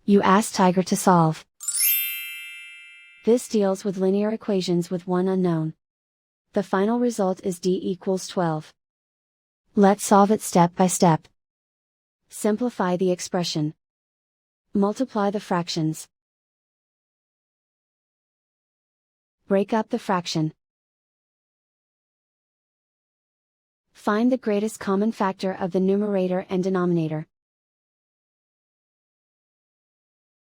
You ask Tiger to solve. This deals with linear equations with one unknown. The final result is d equals 12. Let's solve it step by step. Simplify the expression. Multiply the fractions. Break up the fraction. Find the greatest common factor of the numerator and denominator.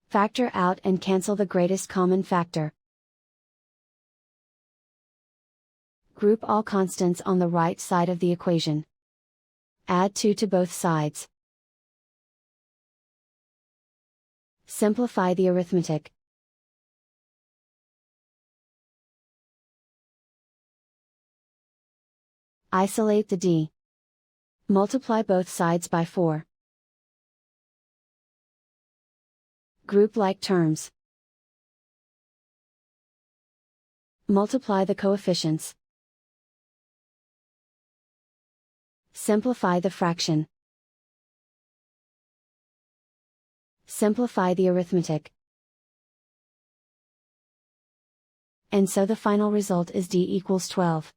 Factor out and cancel the greatest common factor. Group all constants on the right side of the equation. Add 2 to both sides. Simplify the arithmetic. Isolate the d. Multiply both sides by 4. Group like terms. Multiply the coefficients. Simplify the fraction. Simplify the arithmetic. And so the final result is d equals 12.